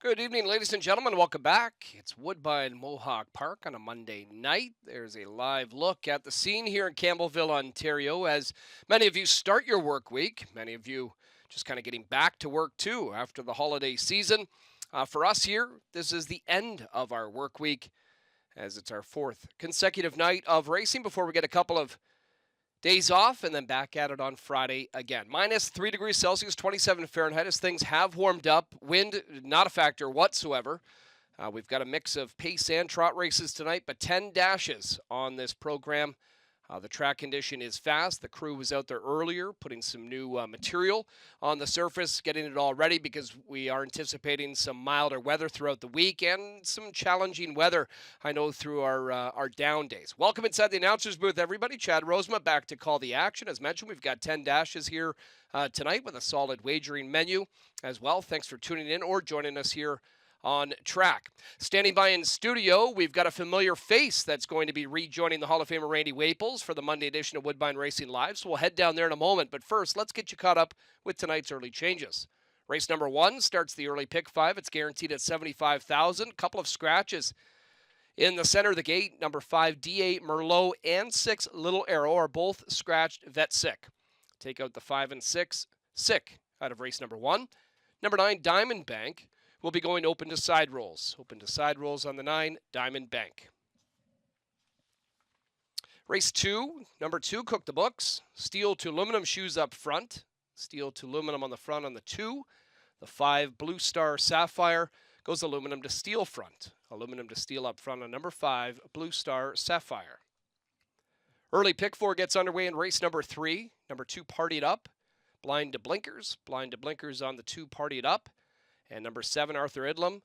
Good evening, ladies and gentlemen. Welcome back. It's Woodbine Mohawk Park on a Monday night. There's a live look at the scene here in Campbellville, Ontario, as many of you start your work week. Many of you just kind of getting back to work too after the holiday season. For us here, this is the end of our work week as it's our fourth consecutive night of racing before we get a couple of days off and then back at it on Friday again. Minus 3 degrees Celsius, 27 Fahrenheit as things have warmed up. Wind, not a factor whatsoever. We've got a mix of pace and trot races tonight, but 10 dashes on this program. The track condition is fast. The crew was out there earlier putting some new material on the surface, getting it all ready because we are anticipating some milder weather throughout the week and some challenging weather, I know, through our down days. Welcome inside the announcer's booth, everybody. Chad Rosema back to call the action. As mentioned, we've got 10 dashes here tonight with a solid wagering menu as well. Thanks for tuning in or joining us here on track. Standing by in studio, we've got a familiar face that's going to be rejoining the Hall of Famer Randy Waples for the Monday edition of Woodbine Racing Live. So we'll head down there in a moment. But first, let's get you caught up with tonight's early changes. Race number 1 starts the early pick 5. It's guaranteed at $75,000. Couple of scratches in the center of the gate. Number 5, D8 Merlot and 6 Little Arrow are both scratched vet sick. Take out the 5 and 6 sick out of race number 1. Number 9, Diamond Bank will be going open to side rolls. Open to side rolls on the 9, Diamond Bank. Race 2, number 2, Cook the Books. Steel to aluminum shoes up front. Steel to aluminum on the front on the 2. The 5, Blue Star Sapphire, goes aluminum to steel front. Aluminum to steel up front on number 5, Blue Star Sapphire. Early pick 4 gets underway in race number 3. Number 2, Partied Up. Blind to blinkers. Blind to blinkers on the 2, Partied Up. And number 7, Arthur Idlam.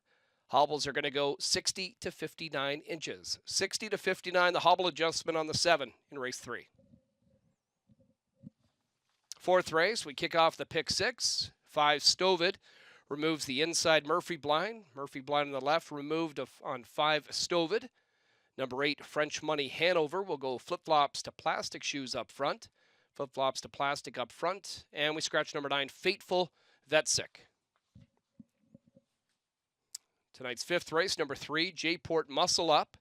Hobbles are going to go 60 to 59 inches. 60 to 59, the hobble adjustment on the 7 in race 3. Fourth race, we kick off the pick 6. 5, Stovid removes the inside Murphy blind. Murphy blind on the left removed on 5, Stovid. Number 8, French Money Hanover will go flip-flops to plastic shoes up front. Flip-flops to plastic up front. And we scratch number 9, Fateful Vetsick. Tonight's 5th race, number 3, J-Port Muscle Up.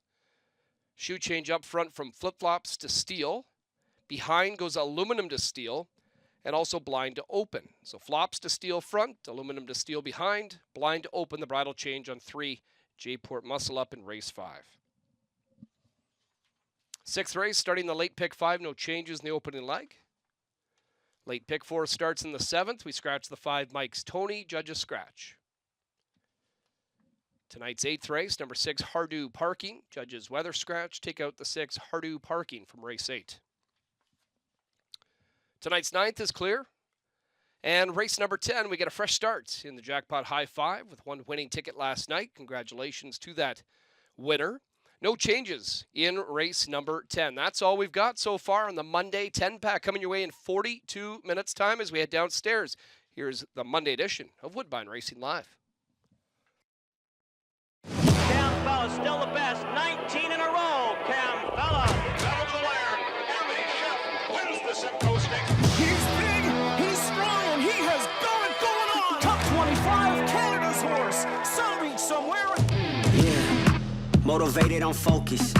Shoe change up front from flip-flops to steel. Behind goes aluminum to steel, and also blind to open. So flops to steel front, aluminum to steel behind, blind to open, the bridle change on 3, J-Port Muscle Up in race 5. 6th race, starting the late pick 5, no changes in the opening leg. Late pick 4 starts in the 7th. We scratch the 5, Mike's Tony, judges scratch. Tonight's 8th race, number 6, Hardu Parking. Judges weather scratch. Take out the 6, Hardu Parking from race 8. Tonight's 9th is clear. And race number 10, we get a fresh start in the Jackpot High 5 with one winning ticket last night. Congratulations to that winner. No changes in race number 10. That's all we've got so far on the Monday 10-pack coming your way in 42 minutes time as we head downstairs. Here's the Monday edition of Woodbine Racing Live. Campbell still the best, 19 in a row. Campbell. Battle to the wire. Amity Chef wins the Simcoe Stakes. He's big, he's strong, and he has got it going on. Top 25, Canada's horse. Something somewhere. Yeah, motivated, I'm focused.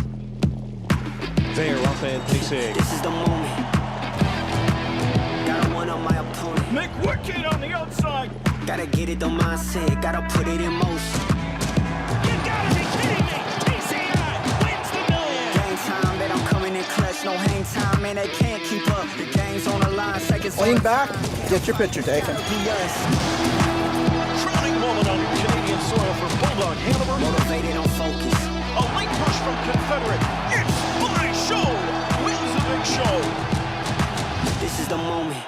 There, up and pacing. This is the moment. Gotta one up my opponent. McWicked on the outside. Gotta get it, the mindset. Gotta put it in motion. You gotta be kidding me. TCI wins the million. Game time, bet I'm coming in clutch. No hang time, man, they can't keep up. The game's on the line, seconds. Lean back, get your picture taken. Crowning moment on Canadian soil for Bulldog Hanover. Motivated, I'm focused. A late push from Confederate. It's my show. Wins the big show. This is the moment.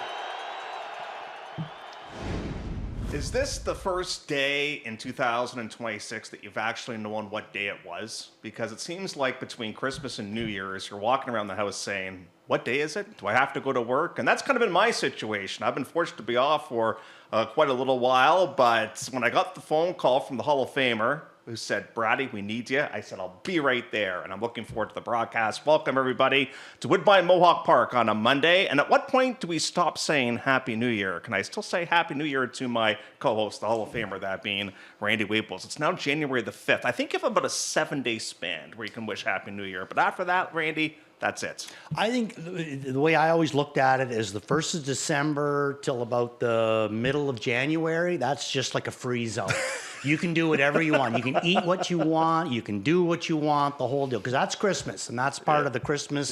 Is this the first day in 2026 that you've actually known what day it was? Because it seems like between Christmas and New Year's, you're walking around the house saying, what day is it? Do I have to go to work? And that's kind of been my situation. I've been forced to be off for quite a little while, but when I got the phone call from the Hall of Famer, who said, Brady, we need you. I said, I'll be right there. And I'm looking forward to the broadcast. Welcome, everybody, to Woodbine Mohawk Park on a Monday. And at what point do we stop saying Happy New Year? Can I still say Happy New Year to my co-host, the Hall of Famer, that being Randy Waples? It's now January the 5th. I think you have about a 7-day span where you can wish Happy New Year. But after that, Randy, that's it. I think the way I always looked at it is the 1st of December till about the middle of January. That's just like a free zone. You can do whatever you want. You can eat what you want. You can do what you want, the whole deal. Because that's Christmas, and that's part of the Christmas,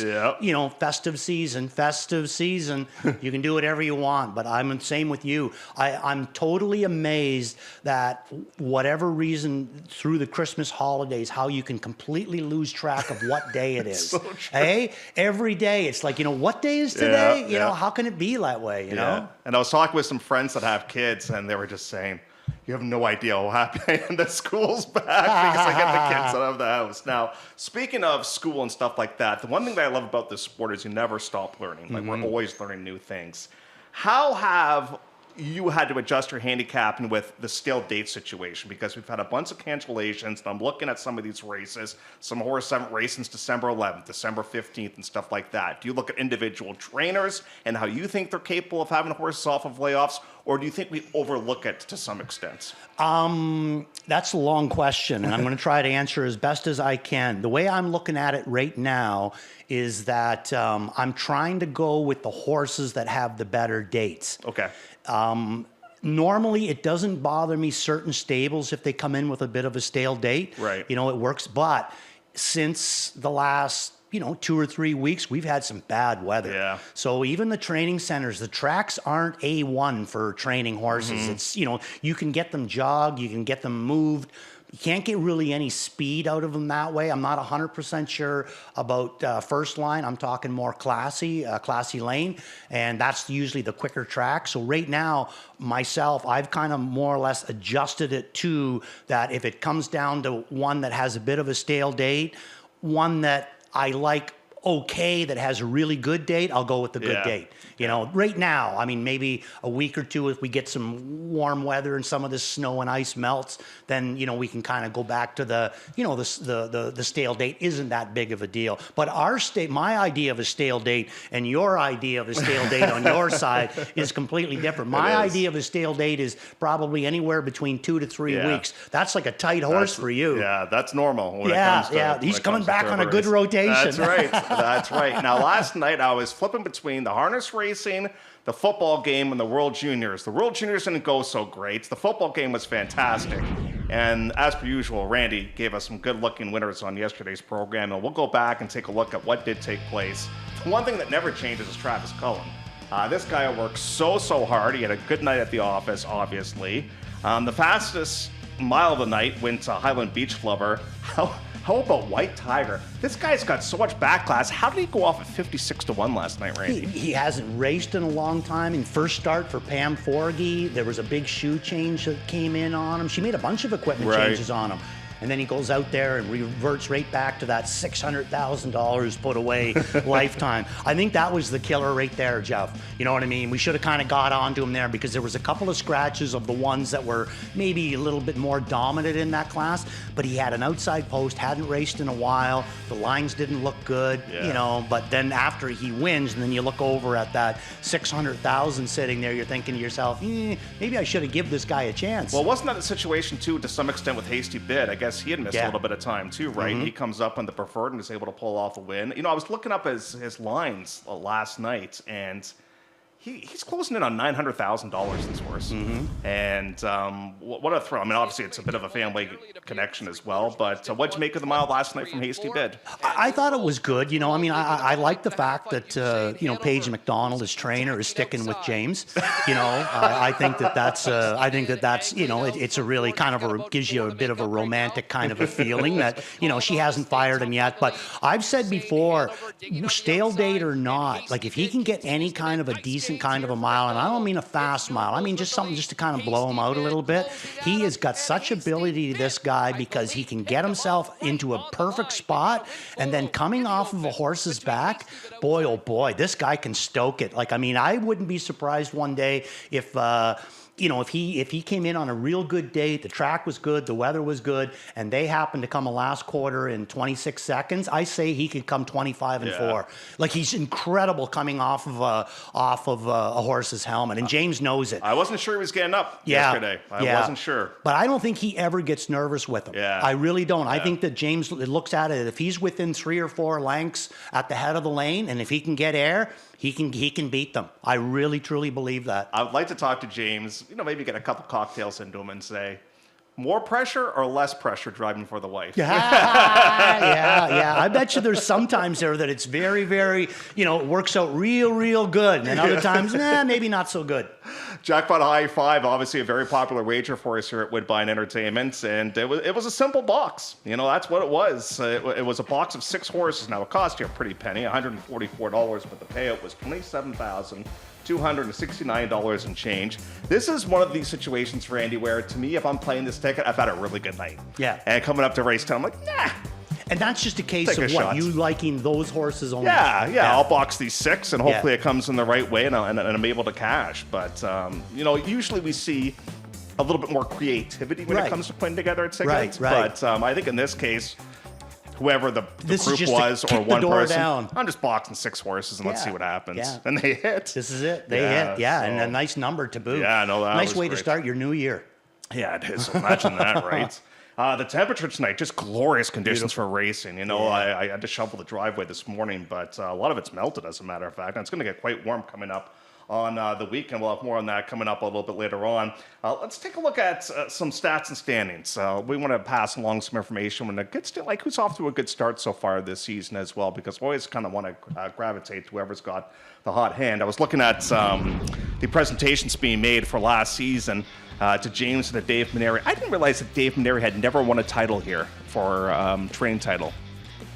festive season. You can do whatever you want. But I'm the same with you. I'm totally amazed that whatever reason through the Christmas holidays, how you can completely lose track of what day it is. So true. Hey, every day it's like, what day is today? You know, how can it be that way, you know? And I was talking with some friends that have kids, and they were just saying, you have no idea how happy I am that school's back because I get the kids out of the house. Now, speaking of school and stuff like that, the one thing that I love about this sport is you never stop learning. Like, we're always learning new things. How have you had to adjust your handicapping with the stale date situation? Because we've had a bunch of cancellations, and I'm looking at some of these races. Some horses haven't raced since December 11th, December 15th, and stuff like that. Do you look at individual trainers and how you think they're capable of having horses off of layoffs, or do you think we overlook it to some extent? That's a long question, and I'm going to try to answer as best as I can. The way I'm looking at it right now is that I'm trying to go with the horses that have the better dates. Okay. Normally, it doesn't bother me certain stables if they come in with a bit of a stale date. Right. It works. But since the last 2 or 3 weeks, we've had some bad weather. Yeah. So even the training centers, the tracks aren't A1 for training horses. It's, you can get them jogged, you can get them moved. You can't get really any speed out of them that way. I'm not 100% sure about first line. I'm talking more classy lane, and that's usually the quicker track. So right now, myself, I've kind of more or less adjusted it to that. If it comes down to one that has a bit of a stale date, one that I like that has a really good date, I'll go with the good date. Right now, I mean, maybe a week or two, if we get some warm weather and some of this snow and ice melts, then, we can kind of go back to the stale date isn't that big of a deal. But my idea of a stale date and your idea of a stale date on your side is completely different. My idea of a stale date is probably anywhere between 2 to 3 weeks. That's like a tight horse for you. Yeah, that's normal. When it comes to, he's coming back on a good rotation. That's right. That's right. Now, last night I was flipping between the harness racing, the football game, and the World Juniors. The World Juniors didn't go so great. The football game was fantastic. And as per usual, Randy gave us some good-looking winners on yesterday's program, and we'll go back and take a look at what did take place. The one thing that never changes is Travis Cullen. This guy works so hard. He had a good night at the office, obviously. The fastest mile of the night went to Highland Beach Lover. How about White Tiger? This guy's got so much backclass. How did he go off at 56-1 last night, Randy? He hasn't raced in a long time. In first start for Pam Forgey, there was a big shoe change that came in on him. She made a bunch of equipment changes on him. And then he goes out there and reverts right back to that $600,000 put away lifetime. I think that was the killer right there, Jeff. You know what I mean? We should have kind of got onto him there because there was a couple of scratches of the ones that were maybe a little bit more dominant in that class. But he had an outside post, hadn't raced in a while. The lines didn't look good, But then after he wins, and then you look over at that $600,000 sitting there, you're thinking to yourself, maybe I should have given this guy a chance. Well, wasn't that the situation too, to some extent, with Hasty Bid? I guess he had missed a little bit of time too, right? He comes up on the preferred and is able to pull off a win. I was looking up his lines last night, and he's closing in on $900,000, this horse. And what a thrill. I mean, obviously, it's a bit of a family connection as well, but what'd you make of the mile last night from Hasty Bid? I thought it was good. I like the fact that, Paige McDonald, his trainer, is sticking with James. I think that's it's a really kind of gives you a bit of a romantic kind of a feeling that, she hasn't fired him yet. But I've said before, stale date or not, like if he can get any kind of a decent kind of a mile, and I don't mean a fast mile, I mean just something just to kind of blow him out a little bit. He has got such ability, this guy, because he can get himself into a perfect spot, and then coming off of a horse's back, boy, oh boy, this guy can stoke it. I wouldn't be surprised one day if if he came in on a real good day, the track was good, the weather was good, and they happened to come a last quarter in 26 seconds, I say he could come 25 and 4. Like, he's incredible coming off of a horse's helmet, and James knows it. I wasn't sure he was getting up yesterday. I wasn't sure. But I don't think he ever gets nervous with him. Yeah. I really don't. Yeah. I think that James looks at it, if he's within 3 or 4 lengths at the head of the lane, and if he can get air, he can beat them. I really, truly believe that. I would like to talk to James, maybe get a couple cocktails into him and say, more pressure or less pressure driving for the wife? Yeah. I bet you there's sometimes there that it's very, very, it works out real good. And other times, maybe not so good. Jackpot High 5, obviously a very popular wager for us here at Woodbine Entertainment. And it was a simple box. That's what it was. It was a box of 6 horses. Now, it cost you a pretty penny, $144, but the payout was $27,269 and change. This is one of these situations, Randy, where to me, if I'm playing this ticket, I've had a really good night. Yeah. And coming up to race time, I'm like, nah. And that's just a case Take of a what? shot. You liking those horses only? Yeah. I'll box these 6, and hopefully it comes in the right way, and I'm able to cash. But, usually we see a little bit more creativity when it comes to putting together a ticket. Right. But I think in this case, whoever the This is group just to was or kick the one door person, down. I'm just boxing 6 horses and let's see what happens. Yeah. And they hit. This is it. They hit. Yeah, and a nice number to boot. Yeah, no, that nice was way to great. start your new year. Yeah, it is. Imagine that, right? The temperature tonight, just glorious conditions for racing. I had to shovel the driveway this morning, but a lot of it's melted, as a matter of fact. And it's going to get quite warm coming up on the weekend. We'll have more on that coming up a little bit later on. Let's take a look at some stats and standings. We want to pass along some information when it gets to who's off to a good start so far this season as well, because we always kind of want to gravitate to whoever's got the hot hand. I was looking at the presentations being made for last season to James and to Dave Maneri. I didn't realize that Dave Maneri had never won a title here for train title.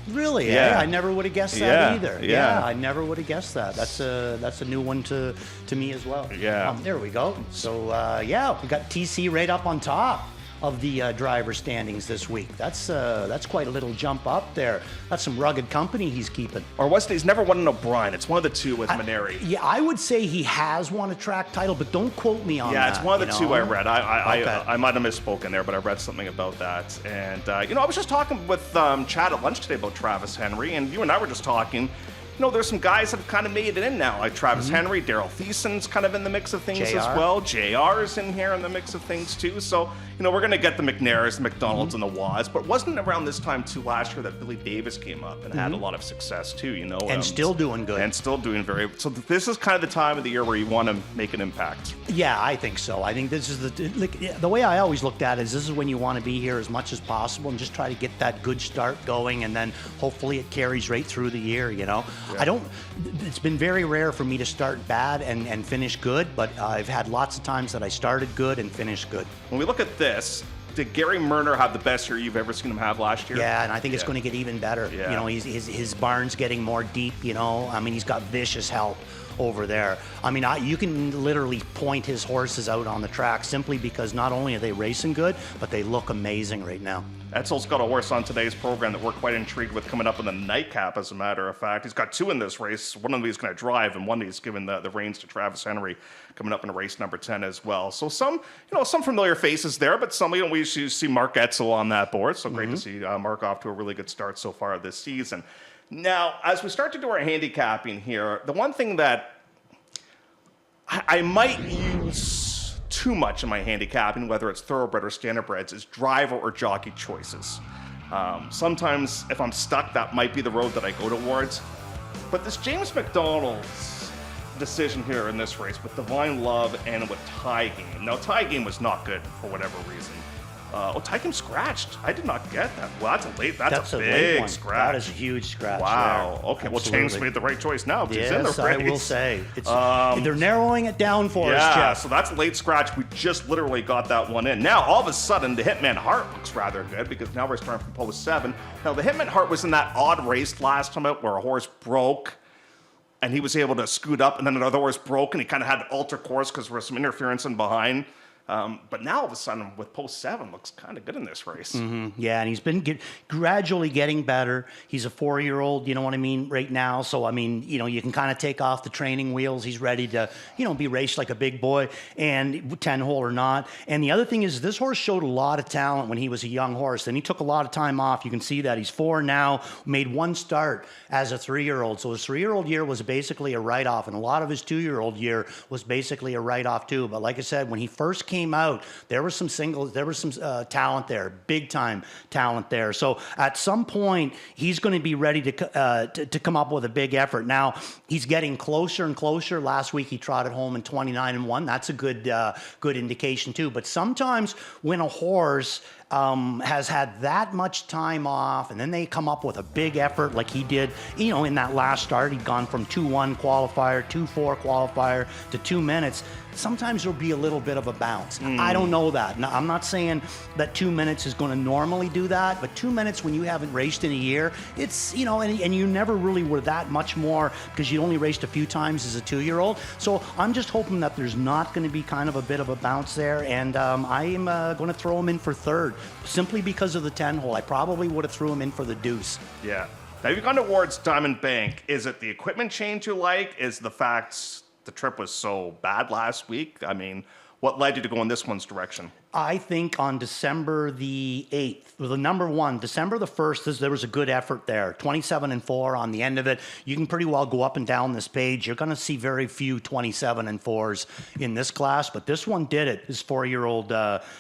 Really? Yeah. I never would have guessed that either. Yeah. I never would have guessed that. That's a new one to me as well. Yeah. There we go. So we got TC right up on top of the driver standings this week. That's quite a little jump up there. That's some rugged company he's keeping. Or wasn't he's never won an O'Brien? It's one of the two with Maneri. Yeah, I would say he has won a track title, but don't quote me on that. Yeah, it's one of the two I read. Okay. I might have misspoken there, but I read something about that. And, I was just talking with Chad at lunch today about Travis Henry, and you and I were just talking. There's some guys that have kind of made it in now, like Travis Henry, Daryl Thiessen's kind of in the mix of things as well. JR's in here in the mix of things too. So, we're going to get the McNairs, the McDonalds, and the Waz. But wasn't it around this time too last year that Billy Davis came up and had a lot of success too, And still doing good. And still doing very. So this is kind of the time of the year where you want to make an impact. Yeah, I think so. I think this is the way I always looked at it is this is when you want to be here as much as possible and just try to get that good start going, and then hopefully it carries right through the year, Yeah. It's been very rare for me to start bad and finish good, but I've had lots of times that I started good and finished good. When we look at this, did Gary Murner have the best year you've ever seen him have last year? Yeah, and I think it's going to get even better. Yeah. His barn's getting more deep, he's got vicious help over there. You can literally point his horses out on the track simply because not only are they racing good, but they look amazing right now. Etzel's got a horse on today's program that we're quite intrigued with coming up in the nightcap, as a matter of fact. He's got 2 in this race. One of them he's going to drive, and one he's given the reins to Travis Henry coming up in race number 10 as well. So some familiar faces there, but some, we see Mark Etzel on that board. So great to see Mark off to a really good start so far this season. Now, as we start to do our handicapping here, the one thing that I might use too much in my handicapping, whether it's thoroughbred or standardbreds, is driver or jockey choices. Sometimes if I'm stuck, that might be the road that I go towards. But this James McDonald's decision here in this race with Divine Love and with Tie Game. Now, Tie Game was not good for whatever reason. Tie Game scratched. I did not get that. Well, that's a big one. scratch. That is a huge scratch. Wow. There. Okay. Well, James made the right choice now. Yes, He's in the race. I will say. They're narrowing it down for us, Yeah, Jeff. so that's a late scratch. We just literally got that one in. Now, all of a sudden, the Hitman Hart looks rather good because now we're starting from post 7. Now, the Hitman Hart was in that odd race last time out where a horse broke and he was able to scoot up, and then another horse broke and he kind of had to alter course because there was some interference in behind. But now all of a sudden, with post 7, looks kind of good in this race. Yeah, and he's been gradually getting better. He's a 4-year-old, you know what I mean, right now. So, I mean, you know, you can kind of take off the training wheels. He's ready to, you know, be raced like a big boy, and 10-hole or not. And the other thing is this horse showed a lot of talent when he was a young horse. Then he took a lot of time off. You can see that. He's 4 now, made 1 start as a 3-year-old. So his 3-year-old year was basically a write-off, and a lot of his 2-year-old year was basically a write-off too. But like I said, when he first came out, there was some singles, there was some talent there, big time talent there. So at some point, he's going to be ready to come up with a big effort. Now he's getting closer and closer. Last week he trotted home in 29-1. That's a good indication too. But sometimes when a horse has had that much time off, and then they come up with a big effort like he did, you know, in that last start. He'd gone from 2-1 qualifier, 2-4 qualifier to 2 minutes. Sometimes there'll be a little bit of a bounce. I don't know that. Now, I'm not saying that 2 minutes is going to normally do that, but 2 minutes when you haven't raced in a year, it's, you know, and you never really were that much more because you only raced a few times as a 2-year-old. So I'm just hoping that there's not going to be kind of a bit of a bounce there, and I am going to throw him in for 3rd simply because of the 10-hole. I probably would have threw him in for the deuce. Yeah. Now you've gone towards Diamond Bank. Is it the equipment change you like? Is the fact the trip was so bad last week? I mean, what led you to go in this one's direction? I think on December the 8th, the number 1, December the 1st, there was a good effort there. 27-4 on the end of it. You can pretty well go up and down this page. You're going to see very few 27-4s in this class, but this one did it. This 4-year-old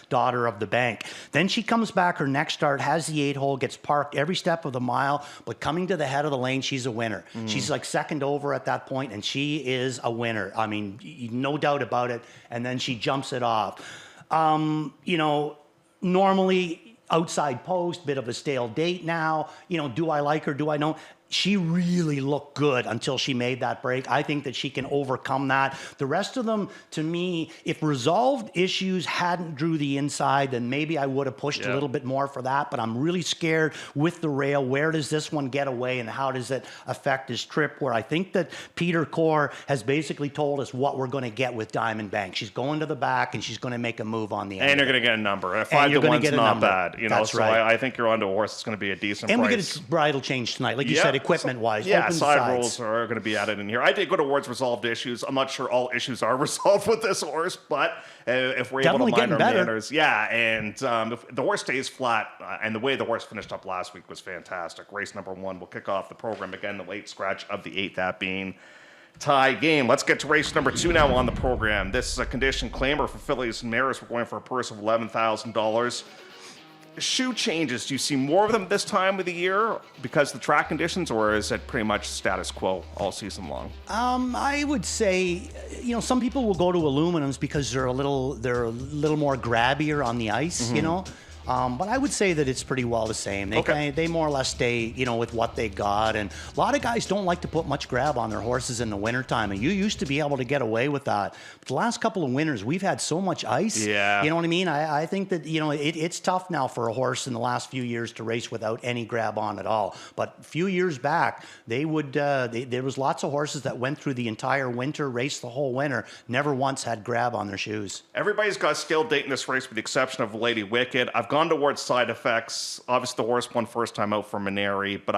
daughter of the bank. Then she comes back her next start, has the 8-hole, gets parked every step of the mile, but coming to the head of the lane, she's a winner. She's like second over at that point, and she is a winner. I mean, no doubt about it. And then she jumps it off. You know, normally outside post, bit of a stale date now. You know, do I like her? Do I know? She really looked good until she made that break. I think that she can overcome that. The rest of them, to me, if resolved issues hadn't drew the inside, then maybe I would have pushed a little bit more for that. But I'm really scared with the rail. Where does this one get away, and how does it affect his trip? Where I think that Peter Core has basically told us what we're going to get with Diamond Bank. She's going to the back, and she's going to make a move on the end. And you're going to get a number. 5-1's not bad. You know, That's so right. I think you're onto a horse that's going to be a decent And price. we get a bridle change tonight, like you said, equipment-wise. Yeah, open side sides. rolls are going to be added in here. I did go towards resolved issues. I'm not sure all issues are resolved with this horse, but if we're Definitely able to mind our getting better. manners, yeah. And if the horse stays flat, and the way the horse finished up last week was fantastic. Race number 1 will kick off the program again, the late scratch of the 8th, that being tie game. Let's get to race number 2 now on the program. This is a condition claimer for fillies and mares. We're going for a purse of $11,000. Shoe changes, do you see more of them this time of the year because of the track conditions, or is it pretty much status quo all season long? I would say, you know, some people will go to aluminums because they're a little more grabbier on the ice, you know. But I would say that it's pretty well the same. They more or less stay, you know, with what they got. And a lot of guys don't like to put much grab on their horses in the wintertime. And you used to be able to get away with that. But the last couple of winters, we've had so much ice. Yeah. You know what I mean? I think that, you know, it's tough now for a horse in the last few years to race without any grab on at all. But a few years back, there was lots of horses that went through the entire winter, raced the whole winter, never once had grab on their shoes. Everybody's got a skill date in this race with the exception of Lady Wicked. I've gone towards side effects. Obviously, the horse won first time out for Maneri, but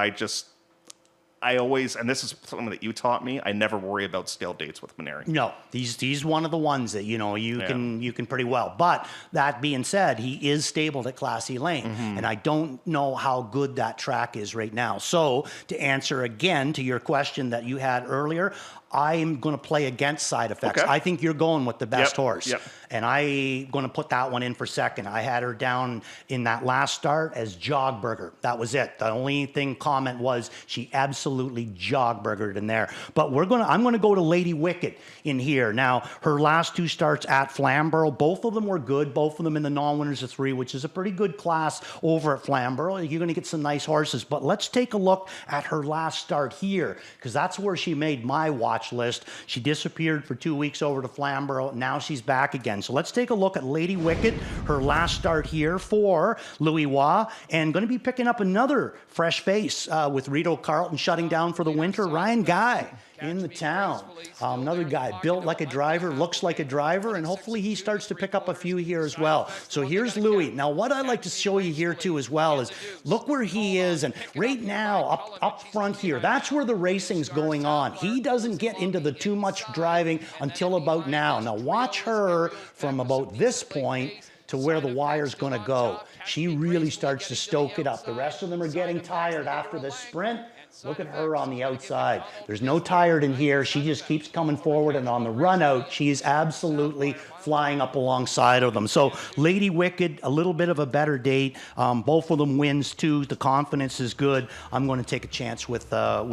I always, and this is something that you taught me, I never worry about stale dates with Maneri. No, he's one of the ones that, you know, you can pretty well. But that being said, he is stabled at Classy Lane, and I don't know how good that track is right now. So to answer again to your question that you had earlier, I'm going to play against side effects. Okay. I think you're going with the best horse. Yep. And I'm going to put that one in for second. I had her down in that last start as Jogburger. That was it. The only comment was she absolutely Jogburgered in there. But I'm going to go to Lady Wicked in here. Now, her last 2 starts at Flamborough, both of them were good. Both of them in the non-winners of 3, which is a pretty good class over at Flamborough. You're going to get some nice horses. But let's take a look at her last start here, because that's where she made my watch list. She disappeared for 2 weeks over to Flamborough. Now she's back again. So let's take a look at Lady Wicked, her last start here for Louis Waugh, and going to be picking up another fresh face with Rito Carlton shutting down for the winter. Ryan Guy in the town. Another guy built like a driver, looks like a driver, and hopefully he starts to pick up a few here as well. So here's Louis. Now, what I'd like to show you here too as well is look where he is, and right now up front here, that's where the racing's going on. He doesn't get into the too much driving until about now. Now watch her from about this point to where the wire's going to go. She really starts to stoke it up. The rest of them are getting tired after this sprint. Look at her on the outside. There's no tired in here. She just keeps coming forward, and on the run out, she is absolutely flying up alongside of them. So Lady Wicked, a little bit of a better date. Both of them wins too. The confidence is good. I'm going to take a chance with her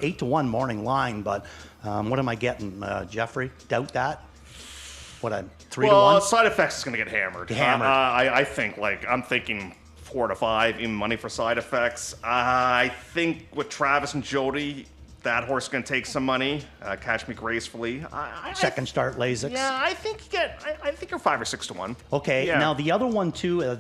8-1 morning line, but what am I getting, Jeffrey? Doubt that? What, I'm 3-1? Well, Side Effects is going to get hammered. I think, I'm thinking 4-5, even money for Side Effects. I think with Travis and Jody, that horse is going to take some money. Catch Me Gracefully. Second start, Lasix. Yeah, I think you're 5 or 6-1. Okay, yeah. Now the other one too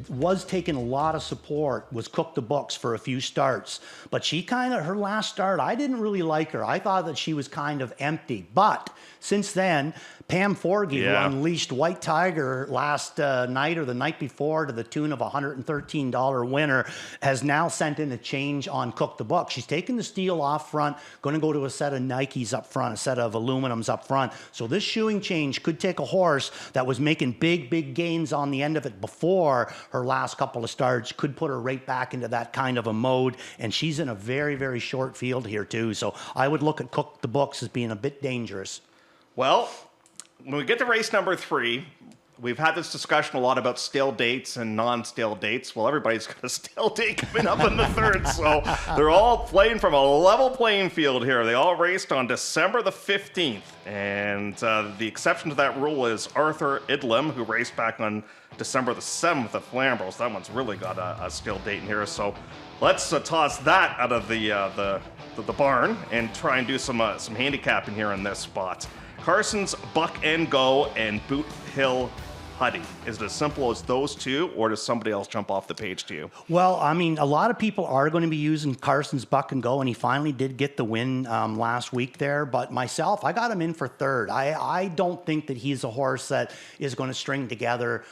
was taking a lot of support, was Cook the Books for a few starts. But she her last start, I didn't really like her. I thought that she was kind of empty. But since then, Pam Forgy, who unleashed White Tiger last night or the night before to the tune of $113 winner, has now sent in a change on Cook the Book. She's taken the steel off front, going to go to a set of Nikes up front, a set of aluminums up front. So this shoeing change could take a horse that was making big gains on the end of it before her last couple of starts, could put her right back into that kind of a mode. And she's in a very short field here too. So I would look at Cook the Books as being a bit dangerous. Well, when we get to race number 3, we've had this discussion a lot about stale dates and non-stale dates. Well, everybody's got a stale date coming up in the 3rd, so they're all playing from a level playing field here. They all raced on December the 15th, and the exception to that rule is Arthur Idlam, who raced back on December the 7th at Flamborough. So that one's really got a stale date in here. So let's toss that out of the barn and try and do some handicapping here in this spot. Carson's Buck and Go and Boot Hill Huddy. Is it as simple as those two, or does somebody else jump off the page to you? Well, I mean, a lot of people are going to be using Carson's Buck and Go, and he finally did get the win last week there. But myself, I got him in for 3rd. I don't think that he's a horse that is going to string together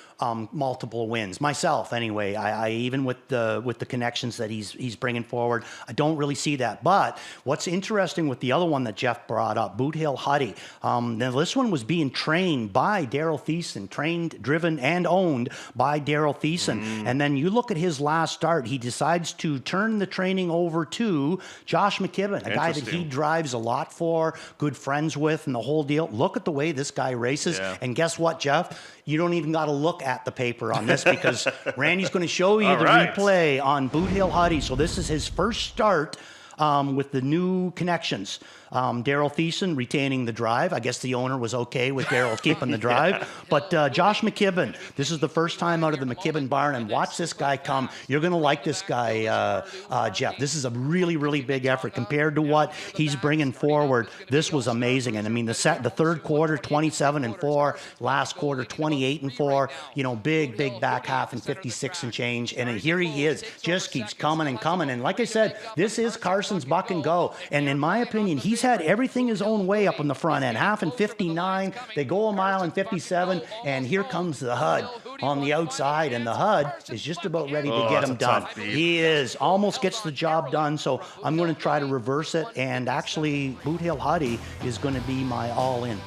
multiple wins. Myself, anyway. I even with the connections that he's bringing forward, I don't really see that. But what's interesting with the other one that Jeff brought up, Boot Hill Huddy. Now this one was being trained by Daryl Thiessen, trained, driven, and owned by Daryl Thiessen. And then you look at his last start, he decides to turn the training over to Josh McKibben, a guy that he drives a lot for, good friends with, and the whole deal. Look at the way this guy races. Yeah. And guess what, Jeff? You don't even got to look at the paper on this because Randy's going to show you the replay on Boot Hill Huddy. So this is his first start with the new connections. Daryl Thiessen retaining the drive. I guess the owner was okay with Daryl keeping the drive. But Josh McKibben, this is the first time out of the McKibben barn, and watch this guy come. You're going to like this guy, Jeff. This is a really big effort compared to what he's bringing forward. This was amazing. And I mean, the 3rd quarter, 27-4, last quarter, 28-4. You know, big back half and 56 and change. And here he is, just keeps coming and coming. And like I said, this is Carson's Buck and Go. And in my opinion, he's had everything his own way up in the front end. Half in 59, they go a mile in 57, and here comes the HUD on the outside, and the HUD is just about ready to get him done. He is, almost gets the job done, so I'm going to try to reverse it, and actually Boot Hill Huddy is going to be my all-in.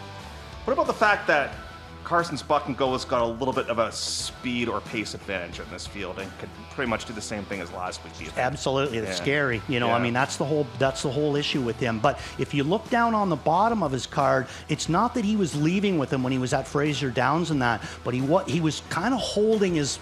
What about the fact that Carson's Buck and Go has got a little bit of a speed or pace advantage in this field and could pretty much do the same thing as last week, do you think? Absolutely. It's scary. You know, I mean, that's the whole issue with him. But if you look down on the bottom of his card, it's not that he was leaving with him when he was at Fraser Downs and that, but he was kind of holding his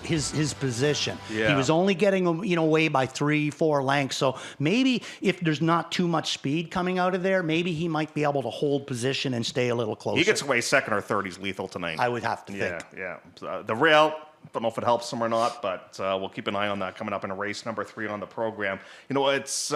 position. Yeah. He was only getting away by 3-4 lengths. So maybe if there's not too much speed coming out of there, maybe he might be able to hold position and stay a little closer. He gets away 2nd or 3rd, he's lethal tonight. I would have to think. Yeah. The rail, don't know if it helps him or not, but we'll keep an eye on that coming up in race number 3 on the program. You know, it's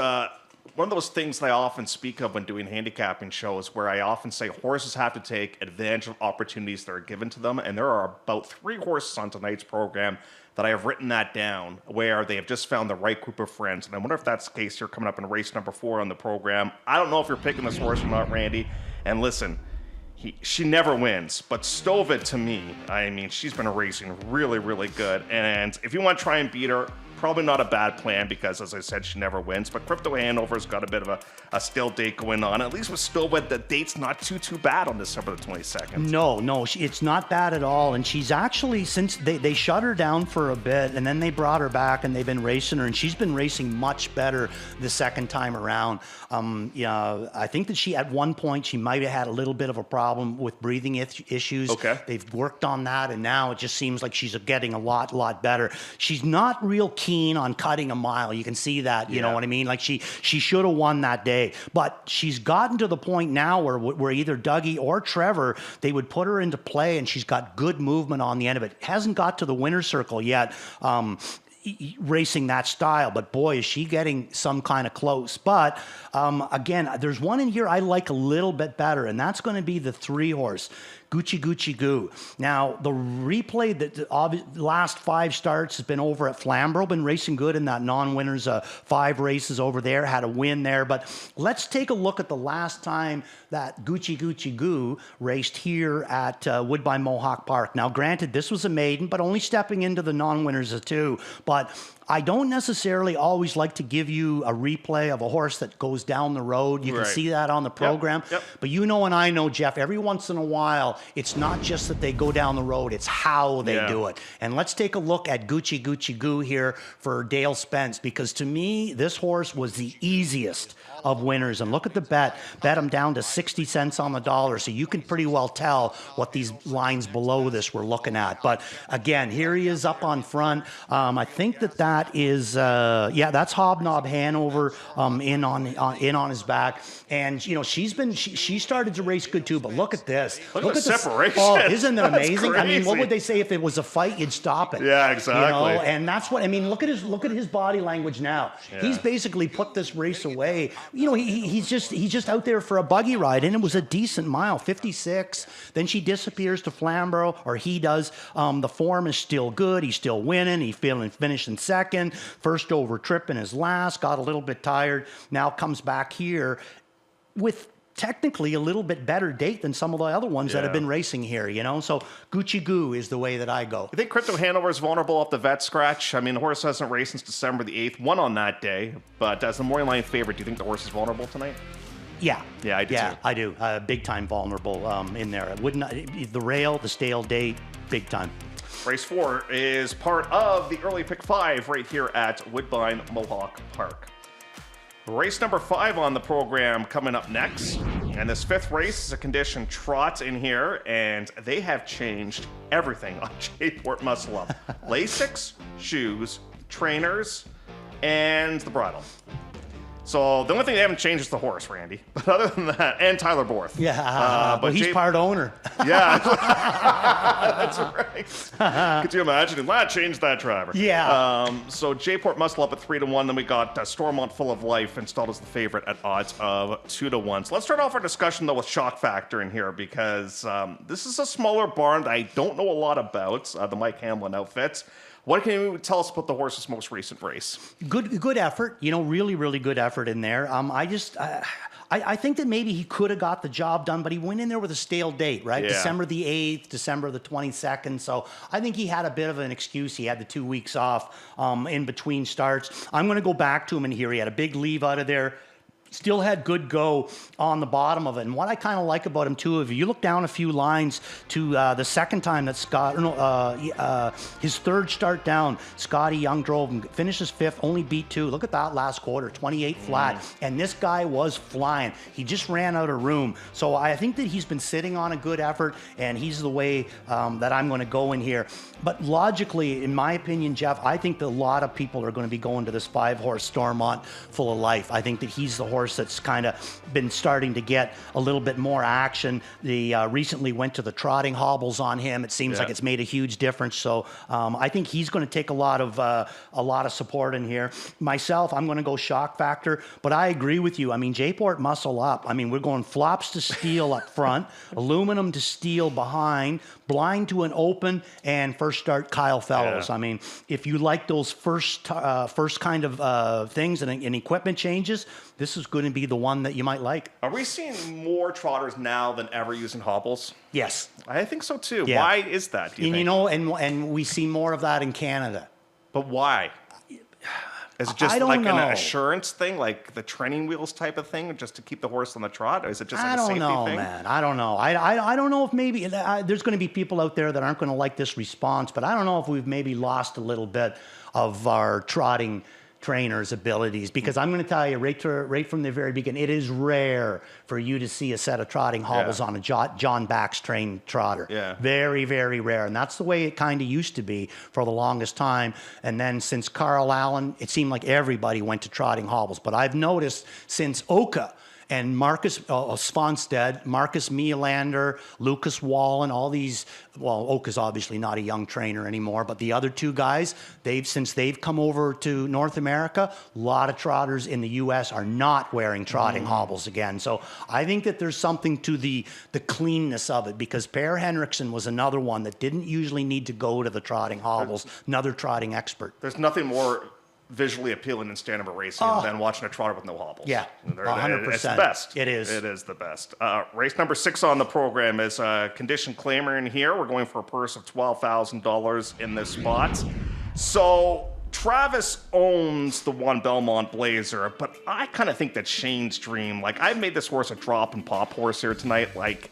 one of those things that I often speak of when doing handicapping shows, where I often say horses have to take advantage of opportunities that are given to them. And there are about 3 horses on tonight's program that I have written that down, where they have just found the right group of friends. And I wonder if that's the case here coming up in race number 4 on the program. I don't know if you're picking this horse or not, Randy. And listen, she never wins, but Stovit, to me, I mean, she's been racing really, really good. And if you want to try and beat her, probably not a bad plan because, as I said, she never wins. But Crypto Hanover's got a bit of a still date going on. At least with Stovit, the date's not too bad on December the 22nd. No, it's not bad at all. And she's actually, since they shut her down for a bit, and then they brought her back, and they've been racing her, and she's been racing much better the second time around. I think that at one point, she might have had a little bit of a problem with breathing issues. Okay. They've worked on that, and now it just seems like she's getting a lot better. She's not real keen on cutting a mile. You can see that, you know what I mean? Like she should have won that day, but she's gotten to the point now where either Dougie or Trevor, they would put her into play, and she's got good movement on the end of it. Hasn't got to the winner's circle yet. Racing that style, but boy, is she getting some kind of close. But again, there's one in here I like a little bit better, and that's going to be the 3-horse, Gucci Goo. Now, the replay that the last 5 starts has been over at Flamborough, been racing good in that non-winners, 5 races over there, had a win there. But let's take a look at the last time that Gucci Goo raced here at Woodbine Mohawk Park. Now, granted, this was a maiden, but only stepping into the non-winners of 2. But I don't necessarily always like to give you a replay of a horse that goes down the road. You can see that on the program. Yep. But you know, and I know, Jeff, every once in a while, it's not just that they go down the road, it's how they do it. And let's take a look at Gucci Goo here for Dale Spence, because to me, this horse was the easiest of winners. And look at the bet him down to 60 cents on the dollar. So you can pretty well tell what these lines below this we're looking at. But again, here he is up on front. I think that is, that's Hobnob Hanover in on his back. And, you know, she started to race good too, but look at this. Look at the separation. Oh, isn't it That's amazing? I mean, what crazy. would they say if it was a fight, you'd stop it? Yeah, exactly. You know, and that's what, I mean, look at his body language now. Yeah. He's basically put this race away. You know, he's just out there for a buggy ride, and it was a decent mile, 56. Then she disappears to Flamborough, or he does. The form is still good. He's still winning. He's finishing second. First over trip in his last. Got a little bit tired. Now comes back here with technically a little bit better date than some of the other ones that have been racing here, you know? So Gucci Goo is the way that I go. You think Crypto Hanover is vulnerable off the vet scratch? I mean, the horse hasn't raced since December the 8th, won on that day, but as the morning line favorite, do you think the horse is vulnerable tonight? Yeah. Yeah, I do too. I do. Big time vulnerable in there. It would not, the rail, the stale date, big time. Race 4 is part of the early pick 5 right here at Woodbine Mohawk Park. Race number 5 on the program coming up next. And this 5th race is a condition trot in here, and they have changed everything on J-Port Muscle Up. Lasix, shoes, trainers, and the bridle. So the only thing they haven't changed is the horse, Randy. But other than that, and Tyler Borth. Yeah, but he's part owner. Yeah, that's right. Could you imagine? Did not change that driver. Yeah. So J-Port Muscle up at 3-1. Then we got Stormont Full of Life installed as the favorite at odds of 2-1. So let's start off our discussion though with shock factor in here, because this is a smaller barn that I don't know a lot about. The Mike Hamlin outfits. What can you tell us about the horse's most recent race? Good effort. You know, really good effort in there. I think that maybe he could have got the job done, but he went in there with a stale date, right? Yeah. December the 8th, December the 22nd. So I think he had a bit of an excuse. He had the 2 weeks off in between starts. I'm going to go back to him in here. He had a big leave out of there. Still had good go on the bottom of it. And what I kind of like about him, too, if you look down a few lines to the second time that his third start down, Scotty Young drove him, finishes 5th, only beat 2. Look at that last quarter, 28 flat. And this guy was flying. He just ran out of room. So I think that he's been sitting on a good effort, and he's the way that I'm going to go in here. But logically, in my opinion, Jeff, I think that a lot of people are going to be going to this 5-horse Stormont Full of Life. I think that he's the horse horse that's kind of been starting to get a little bit more action. They recently went to the trotting hobbles on him. It seems like it's made a huge difference. So I think he's going to take a lot of support in here. Myself, I'm going to go shock factor, but I agree with you. I mean, J-Port muscle up. I mean, we're going flops to steel up front, aluminum to steel behind, blind to an open, and first start Kyle Fellows. I mean, if you like those first kind of things and equipment changes, this is going to be the one that you might like. Are we seeing more trotters now than ever using hobbles? Yes. I think so too. Yeah. Why is that, do you think? You know, and we see more of that in Canada. But why? Is it just I don't like know. an assurance thing, like the training wheels type of thing, just to keep the horse on the trot? Or is it just like I a don't safety know, thing? man. I don't know. I don't know if maybe there's going to be people out there that aren't going to like this response, but I don't know if we've maybe lost a little bit of our trotting trainers' abilities, because I'm going to tell you right from the very beginning, it is rare for you to see a set of trotting hobbles on a John Bax trained trotter. Yeah. Very, very rare. And that's the way it kind of used to be for the longest time. And then since Carl Allen, it seemed like everybody went to trotting hobbles. But I've noticed since Oka and Marcus Svanstedt, Marcus Mielander, Lucas Wallen, all these, well, Oka's obviously not a young trainer anymore, but the other two guys, since they've come over to North America, a lot of trotters in the U.S. are not wearing trotting hobbles again. So I think that there's something to the cleanness of it, because Per Henriksen was another one that didn't usually need to go to the trotting hobbles, another trotting expert. There's nothing more visually appealing than stand up racing than watching a trotter with no hobbles. Yeah, 100%. It's the best. It is. It is the best. Race number 6 on the program is a condition claimer in here. We're going for a purse of $12,000 in this spot. So Travis owns the one Belmont Blazer, but I kind of think that Shane's Dream, like, I've made this horse a drop and pop horse here tonight. Like,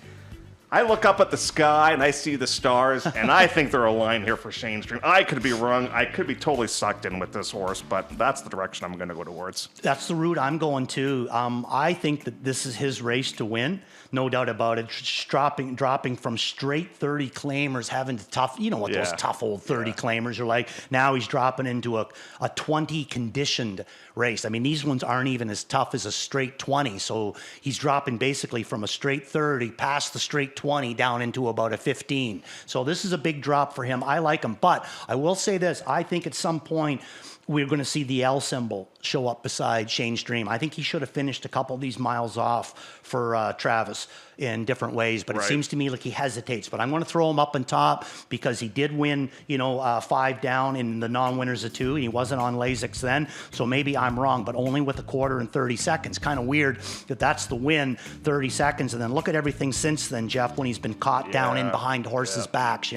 I look up at the sky and I see the stars, and I think they're aligned here for Shane's Dream. I could be wrong. I could be totally sucked in with this horse, but that's the direction I'm going to go towards. That's the route I'm going to. I think that this is his race to win. No doubt about it. Dropping from straight 30 claimers, having to tough, you know what those tough old 30 claimers are like. Now he's dropping into a 20 conditioned race. I mean, these ones aren't even as tough as a straight 20. So he's dropping basically from a straight 30 past the straight 20 down into about a 15. So this is a big drop for him. I like him. But I will say this. I think at some point we're going to see the L symbol show up beside Shane's Dream. I think he should have finished a couple of these miles off for Travis in different ways, but it seems to me like he hesitates. But I'm going to throw him up on top because he did win, 5 down in the non-winners of 2, and he wasn't on Lasix then. So maybe I'm wrong, but only with a quarter and 30 seconds. Kind of weird that that's the win, 30 seconds. And then look at everything since then, Jeff, when he's been caught down in behind horses' backs,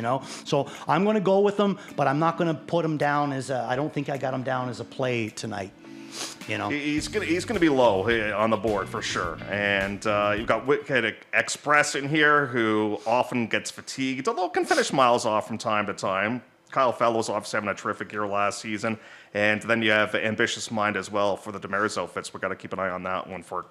So I'm going to go with him, but I'm not going to put him down I don't think I got him down as a play tonight. He's gonna be low on the board for sure. And you've got Wicked Express in here, who often gets fatigued, although can finish miles off from time to time. Kyle Fellows obviously having a terrific year last season. And then you have Ambitious Mind as well for the Demers outfits. We've got to keep an eye on that one for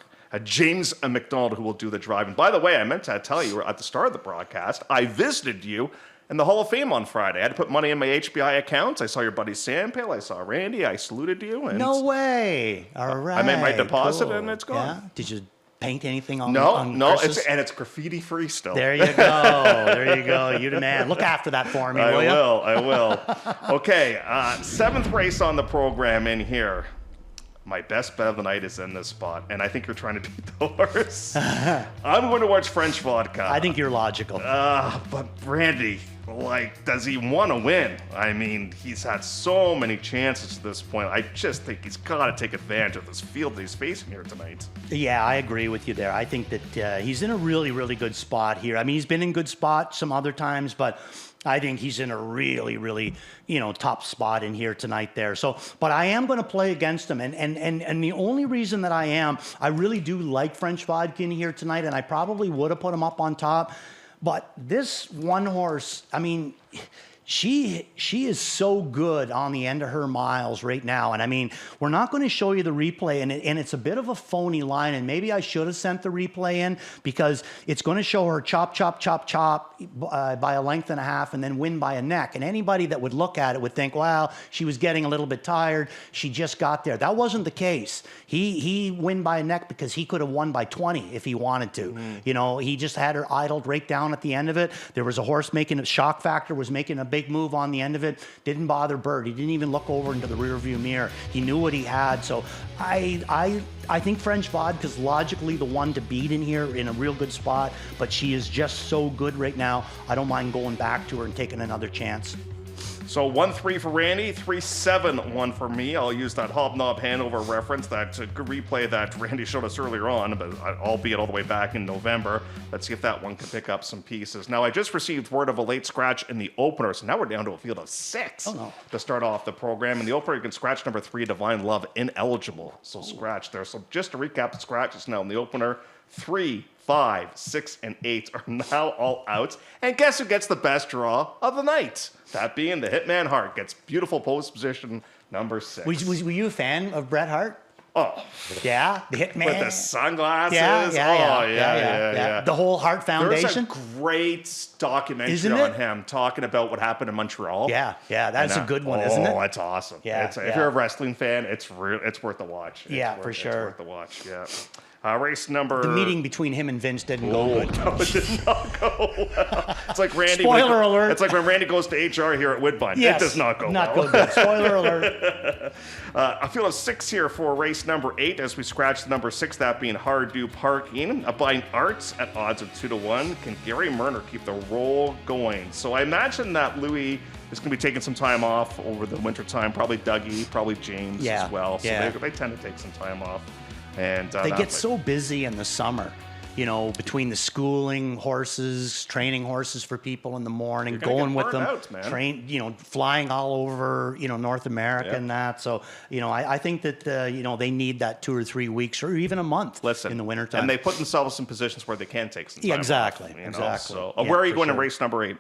James McDonald, who will do the driving. By the way, I meant to tell you at the start of the broadcast, I visited you in the Hall of Fame on Friday. I had to put money in my HBI account. I saw your buddy Sam Pale. I saw Randy. I saluted you. And no way. All right. I made my deposit, cool. and it's gone. Yeah? Did you paint anything on No, Chris's? it's graffiti free still. There you go. There you go. You the man. Look after that for me, will you? I will. Okay, 7th race on the program in here. My best bet of the night is in this spot, and I think you're trying to beat the horse. I'm going to watch French Vodka. I think you're logical. But Randy, does he want to win? I mean, he's had so many chances to this point. I just think he's got to take advantage of this field that he's facing here tonight. Yeah, I agree with you there. I think that he's in a really, really good spot here. I mean, he's been in good spots some other times, but I think he's in a really, really, top spot in here tonight there. So, but I am going to play against him. And the only reason that I really do like French Vodka in here tonight, and I probably would have put him up on top. But this one horse, I mean, She is so good on the end of her miles right now. And I mean, we're not going to show you the replay, and it's a bit of a phony line. And maybe I should have sent the replay in because it's going to show her chop, chop, chop, chop by a length and a half and then win by a neck. And anybody that would look at it would think, wow, she was getting a little bit tired. She just got there. That wasn't the case. He win by a neck because he could have won by 20 if he wanted to. You know, he just had her idled right down at the end of it. There was a horse making a shock factor, was making a big move on the end of it. Didn't bother Bird. He didn't even look over into the rearview mirror. He knew what he had. So I think French Vodka's logically the one to beat in here in a real good spot, but she is just so good right now. I don't mind going back to her and taking another chance. So 1-3 for Randy, 3-7-1 for me. I'll use that Hobnob Hanover reference, that replay that Randy showed us earlier on, but albeit all the way back in November. Let's see if that one can pick up some pieces. Now, I just received word of a late scratch in the opener, so now we're down to a field of 6 to start off the program. In the opener, you can scratch number 3, Divine Love, ineligible. So scratch there. So just to recap the scratches now in the opener, 3, 5, 6, and 8 are now all out. And guess who gets the best draw of the night? That being the Hitman Hart gets beautiful post position number 6. Were you a fan of Bret Hart? Oh. Yeah, the Hitman. With the sunglasses. Yeah. The whole Hart Foundation. There's a great documentary Isn't on it? him talking about what happened in Montreal. Yeah, that's a good one, isn't it? Oh, it's awesome. Yeah, If you're a wrestling fan, it's worth the watch. For sure. It's worth the watch, yeah. Race number... The meeting between him and Vince didn't go good. No, it did not go well. It's like Randy... Spoiler alert. It's like when Randy goes to HR here at Woodbine. Yes, it does not go not well. good. Spoiler alert. A field of 6 here for race number 8 as we scratch the number 6, that being Hard Do Parking. Buying Arts at odds of 2-1. Can Gary Murner keep the roll going? So I imagine that Louis is going to be taking some time off over the winter time. Probably Dougie, probably James as well. So they tend to take some time off. And they get so busy in the summer, you know, between the schooling horses, training horses for people in the morning, going with them, flying all over, North America and that. So, I think that, they need that 2 or 3 weeks or even a month in the wintertime. And they put themselves in positions where they can take some time exactly. off. So, where are you going in race number 8?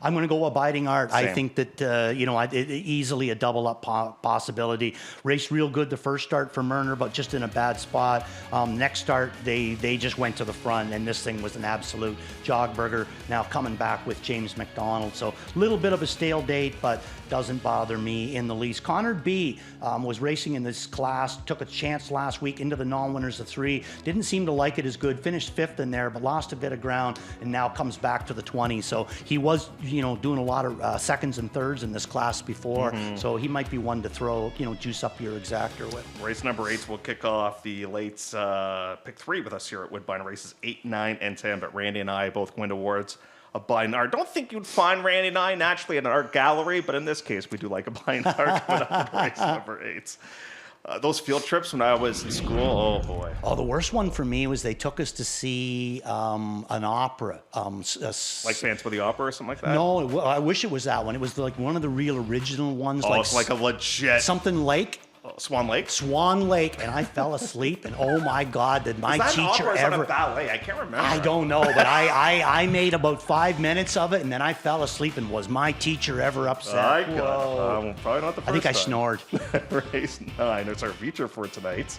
I'm going to go Abiding Art. Same. I think that, easily a double-up possibility. Raced real good the first start for Murner, but just in a bad spot. Next start, they just went to the front, and this thing was an absolute jogburger. Now coming back with James McDonald. So a little bit of a stale date, but doesn't bother me in the least. Connor B was racing in this class, took a chance last week into the non-winners of 3. Didn't seem to like it as good. Finished 5th in there, but lost a bit of ground, and now comes back to the 20. So he was doing a lot of seconds and thirds in this class before, so he might be one to throw, juice up your exactor with. Race number 8 will kick off the late pick 3 with us here at Woodbine. Races 8, 9, and 10, but Randy and I both went towards a Abiding Art. Don't think you'd find Randy and I naturally in an art gallery, but in this case, we do like Abiding Art coming up in race number 8. Those field trips when I was in school, oh boy. Oh, the worst one for me was they took us to see an opera. Like Phantom of the Opera or something like that? No, I wish it was that one. It was like one of the real original ones. Oh, it's like a legit... Something Lake. Swan Lake? Swan Lake, and I fell asleep, and oh my God, did my teacher ever... Is that a ballet? I can't remember. I don't know, but I made about 5 minutes of it, and then I fell asleep, and was my teacher ever upset? Probably not the first I think time. I snored. Race 9, it's our feature for tonight.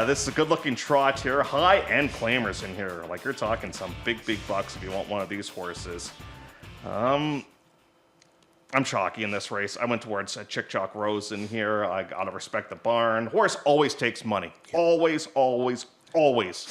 This is a good-looking trot here. High-end claimers in here. Like, you're talking some big bucks if you want one of these horses. I'm chalky in this race. I went towards Chick Chalk Rose in here. I gotta respect the barn. Horse always takes money. Always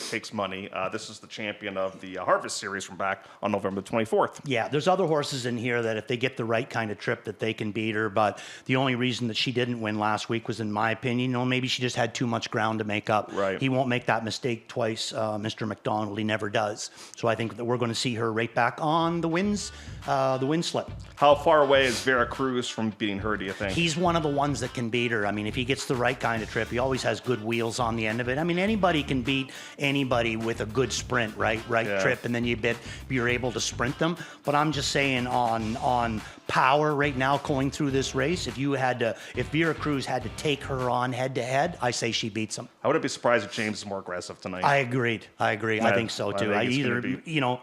takes money. This is the champion of the Harvest Series from back on November 24th. Yeah, there's other horses in here that if they get the right kind of trip that they can beat her, but the only reason that she didn't win last week was, in my opinion, maybe she just had too much ground to make up. Right. He won't make that mistake twice, Mr. McDonald. He never does. So I think that we're going to see her right back on the win slip. How far away is Vera Cruz from beating her, do you think? He's one of the ones that can beat her. I mean, if he gets the right kind of trip, he always has good wheels on the end of it. I mean, anybody can beat anybody with a good sprint, right trip, and then you're able to sprint them. But I'm just saying on power right now going through this race, if Vera Cruz had to take her on head to head, I say she beats him. I wouldn't be surprised if James is more aggressive tonight. I agree. I think so too.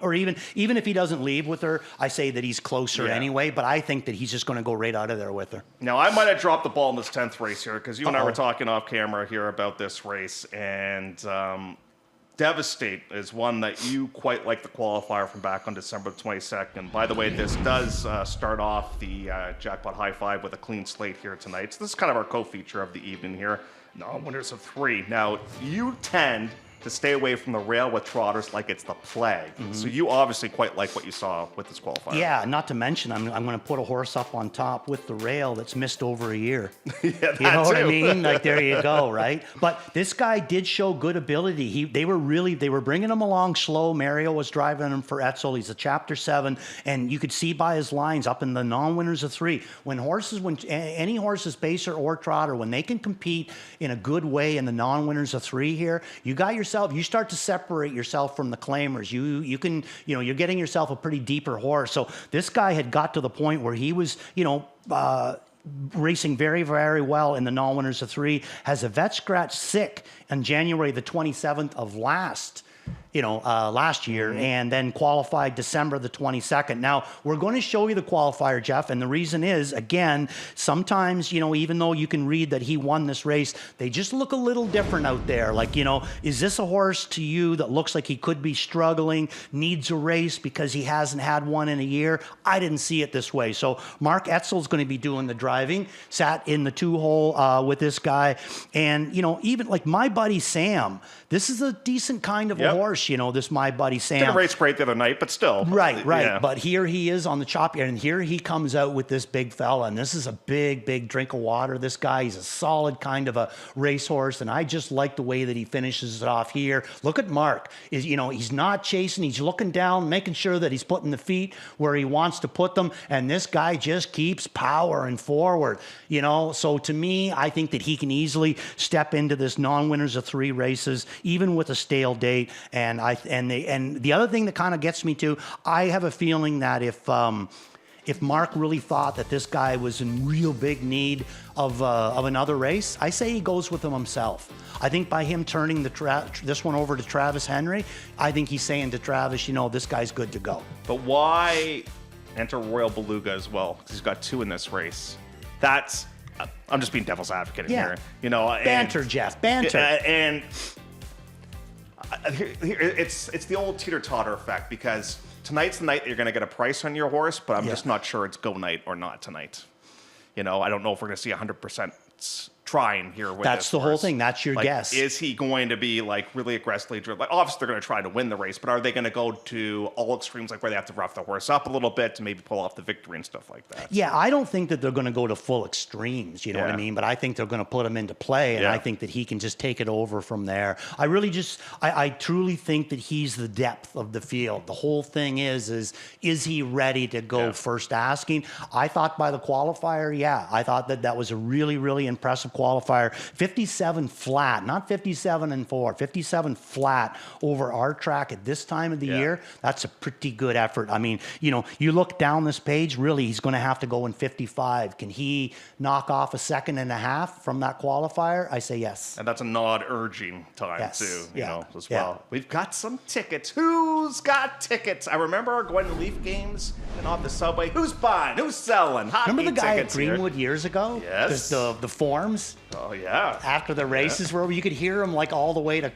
Or even if he doesn't leave with her, I say that he's closer anyway. But I think that he's just going to go right out of there with her. Now, I might have dropped the ball in this 10th race here because you and I were talking off camera here about this race, and Devastate is one that you quite like the qualifier from back on December 22nd. By the way, this does start off the Jackpot High Five with a clean slate here tonight. So this is kind of our co-feature of the evening here. Non-winners of 3. Now, you tend to stay away from the rail with trotters like it's the plague. So you obviously quite like what you saw with this qualifier. Yeah, not to mention I'm going to put a horse up on top with the rail that's missed over a year. Yeah, you know what I mean? Like, there you go, right? But this guy did show good ability. They were bringing him along slow. Mario was driving him for Etzel. He's a Chapter 7, and you could see by his lines up in the non-winners of 3. When any horses, pacer or trotter, when they can compete in a good way in the non-winners of 3 here, you start to separate yourself from the claimers. You're getting yourself a pretty deeper horse. So this guy had got to the point where he was, racing very, very well in the non-winners of 3, has a vet scratch sick on January the 27th of last year, and then qualified December the 22nd. Now, we're going to show you the qualifier, Jeff, and the reason is, again, sometimes, even though you can read that he won this race, they just look a little different out there. Like, is this a horse to you that looks like he could be struggling, needs a race because he hasn't had one in a year? I didn't see it this way. So Mark Etzel's going to be doing the driving, sat in the 2-hole with this guy. And, even like my buddy Sam, this is a decent kind of a horse, this my buddy Sam. Didn't race great the other night, but still. Right. Yeah. But here he is on the chop, and here he comes out with this big fella, and this is a big, big drink of water. This guy, he's a solid kind of a racehorse, and I just like the way that he finishes it off here. Look at Mark. He's not chasing. He's looking down, making sure that he's putting the feet where he wants to put them, and this guy just keeps powering forward. So to me, I think that he can easily step into this non-winners of 3 races, even with a stale date. And the other thing that kind of gets me to, I have a feeling that if Mark really thought that this guy was in real big need of another race, I say he goes with him himself. I think by him turning this one over to Travis Henry, I think he's saying to Travis, this guy's good to go. But why enter Royal Beluga as well? Because he's got 2 in this race. I'm just being devil's advocate here. Banter, Jeff, banter. And it's the old teeter-totter effect, because tonight's the night that you're going to get a price on your horse, but I'm just not sure it's go night or not tonight. I don't know if we're going to see 100% trying here with That's this the horse. whole thing. That's your guess. Is he going to be really aggressively driven? Obviously they're going to try to win the race, but are they going to go to all extremes, where they have to rough the horse up a little bit to maybe pull off the victory and stuff like that? Yeah, I don't think that they're going to go to full extremes, you know what I mean? But I think they're going to put him into play, and I think that he can just take it over from there. I truly think that he's the depth of the field. The whole thing is he ready to go first asking? I thought by the qualifier, I thought that was a really, really impressive qualifier. 57 flat, not 57 and 4, 57 flat over our track at this time of the year. That's a pretty good effort. I mean, you look down this page, really, he's going to have to go in 55. Can he knock off a 1.5 seconds from that qualifier? I say yes. And that's a nod urging time too, as well. We've got some tickets. Who's got tickets? I remember going to Leaf games and off the subway. Who's buying? Who's selling? Remember the guy at Greenwood years ago? Yes. The forms. Oh yeah. After the races, where you could hear him all the way to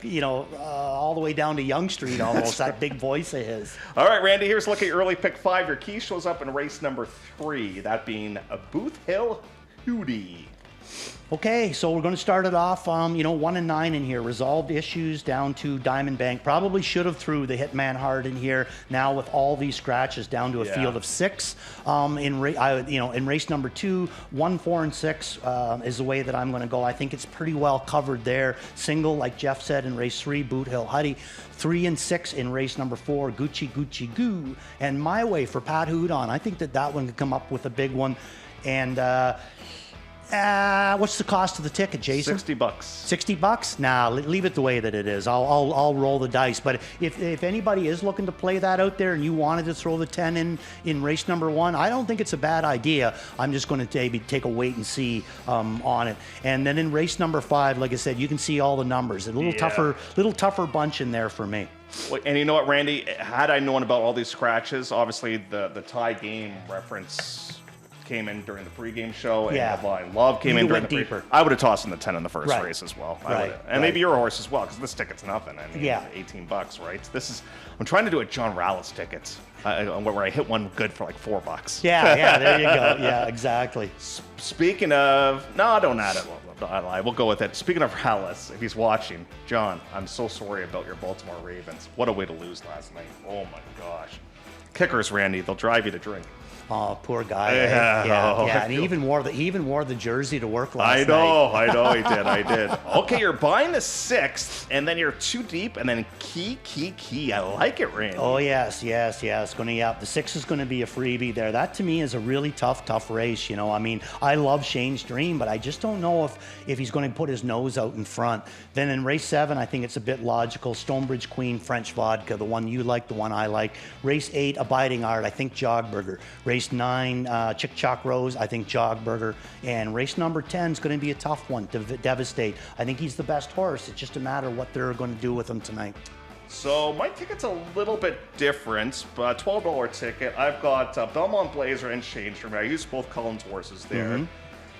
all the way down to Yonge Street almost. That big voice of his. All right, Randy. Here's a look at your early pick 5. Your key shows up in race number 3. That being a Booth Hill Hootie. Okay, so we're going to start it off, 1 and 9 in here. Resolved issues down to Diamond Bank. Probably should have threw the Hitman hard in here. Now with all these scratches down to a field of 6. In race number 2, 1, 4, and 6 is the way that I'm going to go. I think it's pretty well covered there. Single, like Jeff said, in race 3, Boot Hill Huddy. 3 and 6 in race number 4, Gucci Gucci Goo. And My Way for Pat Houdon. I think that one could come up with a big one. And What's the cost of the ticket, Jason? $60. $60? Nah, leave it the way that it is. I'll roll the dice. But if anybody is looking to play that out there and you wanted to throw the 10 in race number 1, I don't think it's a bad idea. I'm just going to maybe take a wait and see on it. And then in race number 5, like I said, you can see all the numbers. A little tougher bunch in there for me. And you know what, Randy? Had I known about all these scratches, obviously the tie game reference came in during the pregame show, and Headline Love came in during the deeper. I would have tossed in the 10 in the first race as well. And maybe your horse as well, because this ticket's nothing. I mean, $18, right? I'm trying to do a John Rallis ticket, where I hit one good for like $4. Yeah, there you go. Yeah, exactly. Speaking of, no, don't add it. I lie. We'll go with it. Speaking of Rallis, if he's watching, John, I'm so sorry about your Baltimore Ravens. What a way to lose last night. Oh my gosh. Kickers, Randy, they'll drive you to drink. Oh, poor guy. Yeah. And he even wore the jersey to work last night. I know I did. Okay, you're buying the 6th, and then you're 2 deep, and then key. I like it, Randy. Oh, yes. The 6 is going to be a freebie there. That, to me, is a really tough race, you know. I mean, I love Shane's Dream, but I just don't know if he's going to put his nose out in front. Then in race 7, I think it's a bit logical. Stonebridge Queen, French Vodka, the one you like, the one I like. Race 8, Abiding Art, I think Jogburger. Race 9, Chick Chock Rose, I think Jogburger. And race number 10 is going to be a tough one to Devastate. I think he's the best horse. It's just a matter of what they're going to do with him tonight. So my ticket's a little bit different, but $12 ticket. I've got Belmont Blazer and Shane's Dream. I used both Cullen's horses there.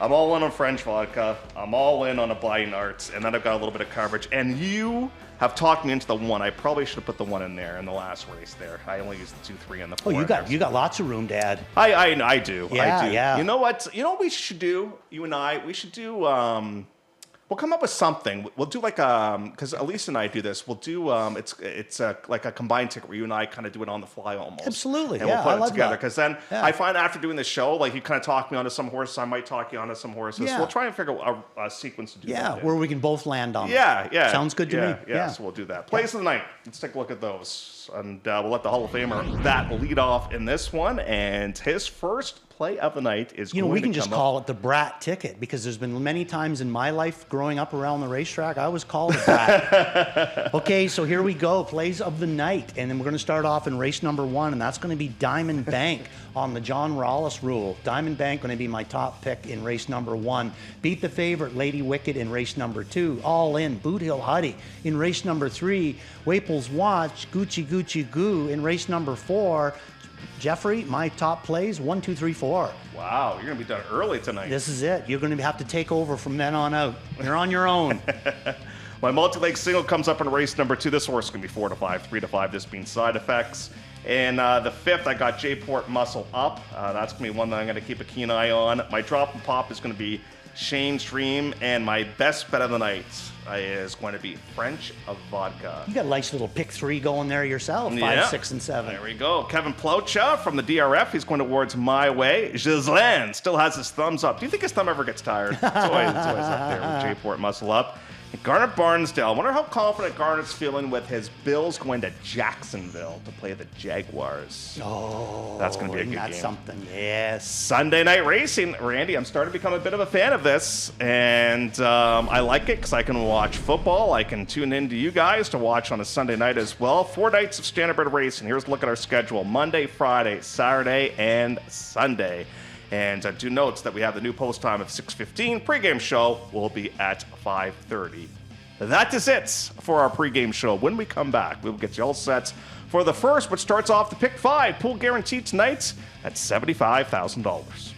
I'm all in on French Vodka. I'm all in on Abiding Arts, and then I've got a little bit of coverage. And you have talked me into the 1. I probably should have put the 1 in there in the last race there. I only used the 2, 3, and the 4. Oh, you got lots of room, Dad. I do. Yeah, I do. yeah. You know what? You know what we should do? You and I. We should do. We'll come up with something. We'll do like because Elise and I do this. We'll do it's like a combined ticket where you and I kind of do it on the fly almost. Absolutely, and we'll put I it love together. that. Because then I find after doing the show, like you kind of talk me onto some horses, I might talk you onto some horses. Yeah. So we'll try and figure out a sequence to do. Yeah, that where we can both land on. Yeah. Sounds good to me. Yeah, so we'll do that. Plays of the night. Let's take a look at those, and we'll let the Hall of Famer that lead off in this one, and his first play of the night is going to we can just come call it the brat ticket, because there's been many times in my life growing up around the racetrack, I was called a brat. Okay, so here we go, plays of the night, and then we're going to start off in race number 1, and that's going to be Diamond Bank on the John Rallis rule. Diamond Bank going to be my top pick in race number 1. Beat the favorite, Lady Wicked, in race number 2. All in, Boot Hill Huddy in race number 3. Waples Watch, Gucci Goo in race number 4. Jeffrey, my top plays, 1, 2, 3, 4. Wow, you're going to be done early tonight. This is it. You're going to have to take over from then on out. You're on your own. My multi-leg single comes up in race number 2. This horse is going to be 4 to 5, 3 to 5, this being Side Effects. And the 5th, I got J-Port Muscle Up. That's going to be one that I'm going to keep a keen eye on. My drop and pop is going to be Shane's Dream, and my best bet of the night is going to be French Vodka. You got a nice little pick 3 going there yourself, 5, 6, and 7. There we go. Kevin Ploucha from the DRF. He's going towards My Way. Gislain still has his thumbs up. Do you think his thumb ever gets tired? It's always up there with J-Port Muscle Up. And Garnet Barnsdale. I wonder how confident Garnet's feeling with his Bills going to Jacksonville to play the Jaguars. Oh, that's going to be a good that's game. Something, yes. Sunday night racing. Randy, I'm starting to become a bit of a fan of this, and I like it because I can watch football. I can tune in to you guys to watch on a Sunday night as well. 4 nights of standardbred racing. Here's a look at our schedule. Monday, Friday, Saturday, and Sunday. And do note that we have the new post time of 6:15. Pre-game show will be at 5:30. That is it for our pre-game show. When we come back, we will get you all set for the first, which starts off the pick 5 pool guarantee tonight at $75,000.